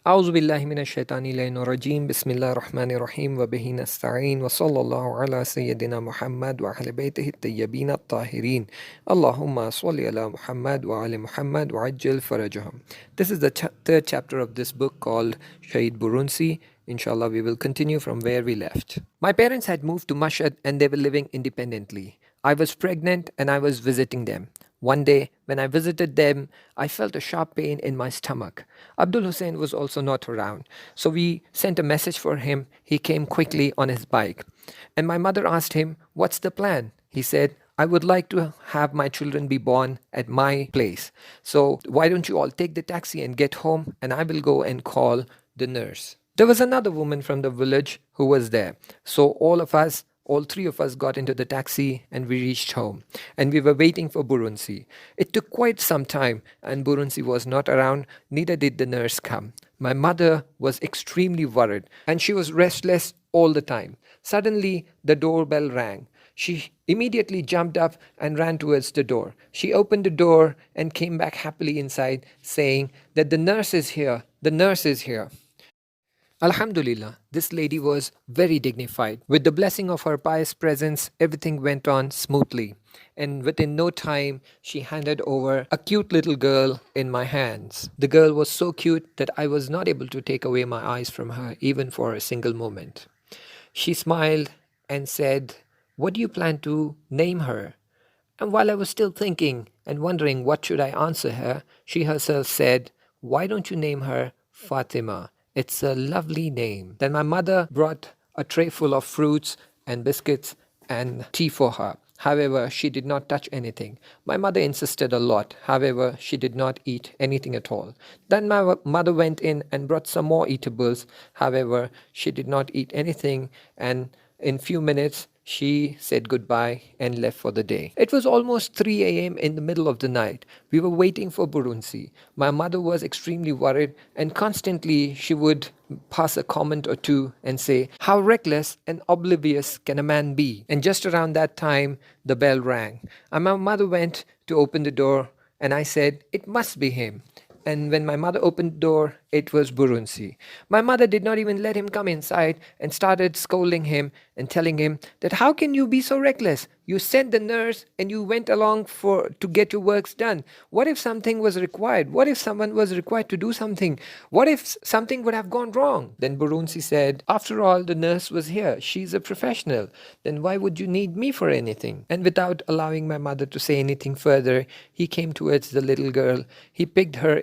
أعوذ بالله من الشيطان اللعين الرجيم بسم الله الرحمن الرحيم وبه نستعين وصلى الله على سيدنا محمد وأهل بيته الطيبين الطاهرين اللهم صل على محمد وعلى محمد وعجل فرجهم. This is the third chapter of this book called Sheikh Borunsi. Inshallah, we will continue from where we left. My parents had moved to Mashhad and they were living independently. I was pregnant and I was visiting them. One day, when I visited them, I felt a sharp pain in my stomach. Abdul Hussain was also not around, so we sent a message for him. He came quickly on his bike. And my mother asked him, "What's the plan?" He said, "I would like to have my children be born at my place. So why don't you all take the taxi and get home, and I will go and call the nurse." There was another woman from the village who was there. So all three of us got into the taxi and we reached home. And we were waiting for Borunsi. It took quite some time and Borunsi was not around, neither did the nurse come. My mother was extremely worried and she was restless all the time. Suddenly, the doorbell rang. She immediately jumped up and ran towards the door. She opened the door and came back happily inside, saying that the nurse is here, the nurse is here. Alhamdulillah, this lady was very dignified. With the blessing of her pious presence, everything went on smoothly. And within no time, she handed over a cute little girl in my hands. The girl was so cute that I was not able to take away my eyes from her even for a single moment. She smiled and said, "What do you plan to name her?" And while I was still thinking and wondering what should I answer her, she herself said, "Why don't you name her Fatima? It's a lovely name." Then my mother brought a tray full of fruits and biscuits and tea for her. However, she did not touch anything. My mother insisted a lot. However, she did not eat anything at all. Then my mother went in and brought some more eatables. However, she did not eat anything, and in few minutes she said goodbye and left for the day. It was almost 3 a.m. in the middle of the night. We were waiting for Borunsi. My mother was extremely worried and constantly she would pass a comment or two and say, "How reckless and oblivious can a man be?" And just around that time, the bell rang. And my mother went to open the door and I said, "It must be him." And when my mother opened the door, it was Borunsi. My mother did not even let him come inside and started scolding him and telling him that how can you be so reckless? You sent the nurse and you went along to get your works done. What if something was required? What if someone was required to do something? What if something would have gone wrong? Then Borunsi said, "After all, the nurse was here. She's a professional. Then why would you need me for anything?" And without allowing my mother to say anything further, he came towards the little girl. He picked her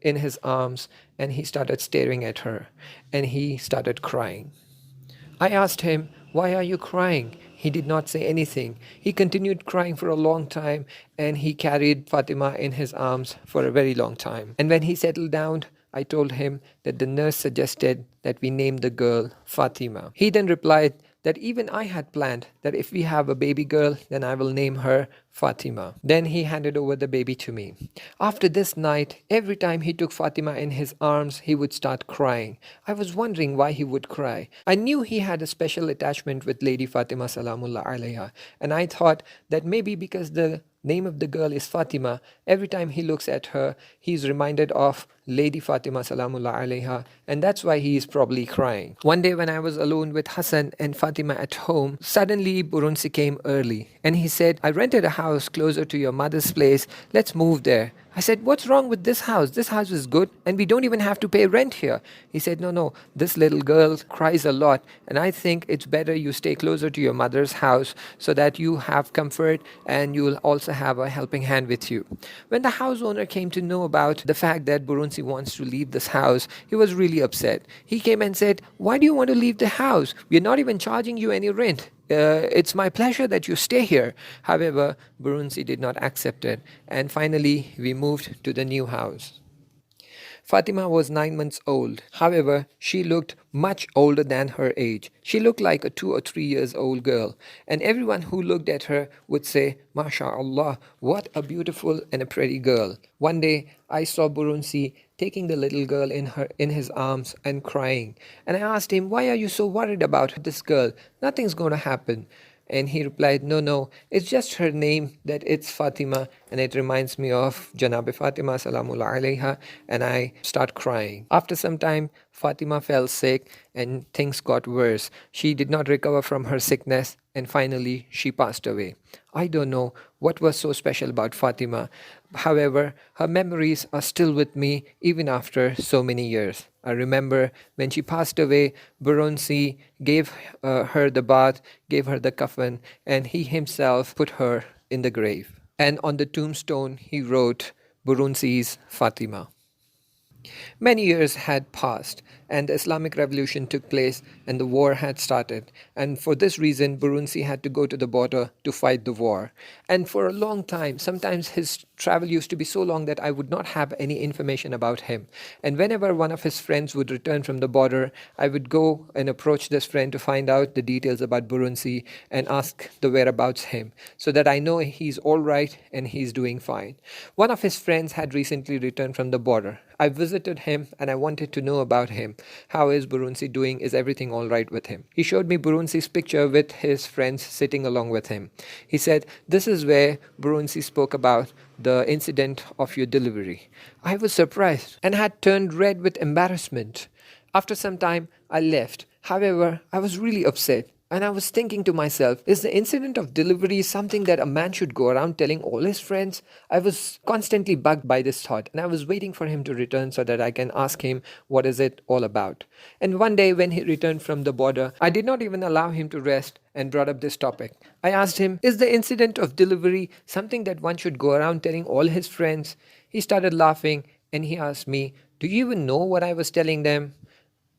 in his arms and he started staring at her and he started crying. I asked him, "Why are you crying?" He did not say anything. He continued crying for a long time and he carried Fatima in his arms for a very long time. And when he settled down, I told him that the nurse suggested that we name the girl Fatima. He then replied that even I had planned that if we have a baby girl, then I will name her Fatima. Then he handed over the baby to me. After this night, every time he took Fatima in his arms, he would start crying. I was wondering why he would cry. I knew he had a special attachment with Lady Fatima Salamullah Alaiha, and I thought that maybe because the name of the girl is Fatima, every time he looks at her, he's reminded of Lady Fatima Salamullah Alaiha, and that's why he is probably crying. One day when I was alone with Hassan and Fatima at home, suddenly Borunsi came early and he said, "I rented a house closer to your mother's place. Let's move there." I said, "What's wrong with this house? This house is good and we don't even have to pay rent here." He said, No, this little girl cries a lot and I think it's better you stay closer to your mother's house so that you have comfort and you'll also have a helping hand with you." When the house owner came to know about the fact that Borunsi wants to leave this house, he was really upset. He came and said, "Why do you want to leave the house? We're not even charging you any rent. It's my pleasure that you stay here." However, Borunsi did not accept it, and finally we moved to the new house. Fatima was 9 months old. However, she looked much older than her age. She looked like a 2 or 3 years old girl. And everyone who looked at her would say, "MashaAllah, what a beautiful and a pretty girl." One day, I saw Borunsi taking the little girl in his arms and crying. And I asked him, "Why are you so worried about this girl? Nothing's going to happen." And he replied, no, no, it's just her name, that it's Fatima, and it reminds me of Janabi Fatima salamullah alayha, and I start crying. After some time, Fatima fell sick and things got worse. She did not recover from her sickness, and finally she passed away. I don't know what was so special about Fatima. However, her memories are still with me even after so many years. I remember when she passed away, Borunsi gave her the bath, gave her the coffin, and he himself put her in the grave. And on the tombstone, he wrote Borunsi's Fatima. Many years had passed, and the Islamic Revolution took place, and the war had started. And for this reason, Borunsi had to go to the border to fight the war. And for a long time, sometimes his travel used to be so long that I would not have any information about him. And whenever one of his friends would return from the border, I would go and approach this friend to find out the details about Borunsi and ask the whereabouts him, so that I know he's all right and he's doing fine. One of his friends had recently returned from the border. I visited him and I wanted to know about him. How is Borunsi doing? Is everything all right with him? He showed me Borunsi's picture with his friends sitting along with him. He said, this is where Borunsi spoke about the incident of your delivery. I was surprised and had turned red with embarrassment. After some time, I left. However, I was really upset. And I was thinking to myself, is the incident of delivery something that a man should go around telling all his friends? I was constantly bugged by this thought, and I was waiting for him to return so that I can ask him what is it all about. And one day when he returned from the border, I did not even allow him to rest and brought up this topic. I asked him, is the incident of delivery something that one should go around telling all his friends? He started laughing and he asked me, do you even know what I was telling them?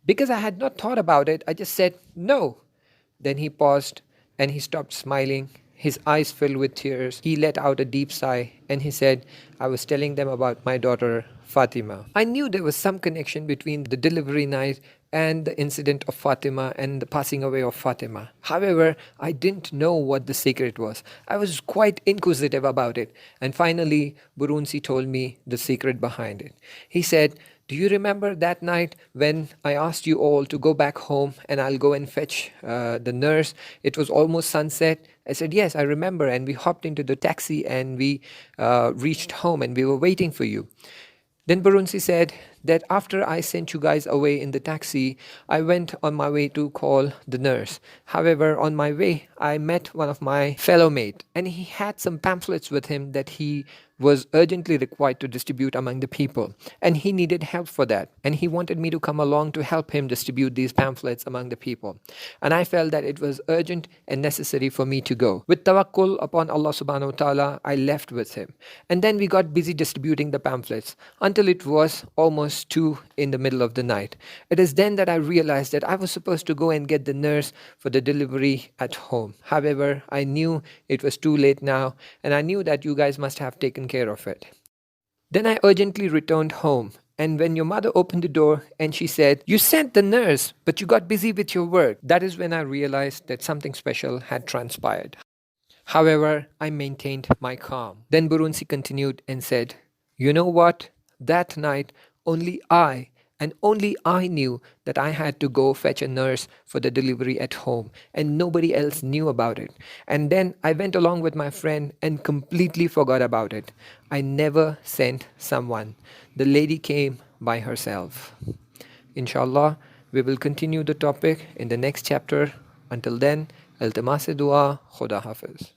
Because I had not thought about it, I just said, no. Then he paused and he stopped smiling. His eyes filled with tears. He let out a deep sigh and he said, I was telling them about my daughter Fatima. I knew there was some connection between the delivery night and the incident of Fatima and the passing away of Fatima. However, I didn't know what the secret was. I was quite inquisitive about it. And finally, Borunsi told me the secret behind it. He said, do you remember that night when I asked you all to go back home and I'll go and fetch the nurse? It was almost sunset. I said, yes, I remember. And we hopped into the taxi and we reached home and we were waiting for you. Then Borunsi said that after I sent you guys away in the taxi, I went on my way to call the nurse. However, on my way, I met one of my fellow mate and he had some pamphlets with him that he was urgently required to distribute among the people, and he needed help for that, and he wanted me to come along to help him distribute these pamphlets among the people. And I felt that it was urgent and necessary for me to go. With tawakkul upon Allah subhanahu wa ta'ala, I left with him, and then we got busy distributing the pamphlets until it was almost 2 in the middle of the night. It is then that I realized that I was supposed to go and get the nurse for the delivery at home. However, I knew it was too late now, and I knew that you guys must have taken care of it. Then I urgently returned home, and when your mother opened the door and she said, you sent the nurse, but you got busy with your work, that is when I realized that something special had transpired. However, I maintained my calm. Then Borunsi continued and said, you know what? That night, only I and only I knew that I had to go fetch a nurse for the delivery at home, and nobody else knew about it. And then I went along with my friend and completely forgot about it. I never sent someone. The lady came by herself. Inshallah, we will continue the topic in the next chapter. Until then, iltimas-e dua, Khuda Hafiz.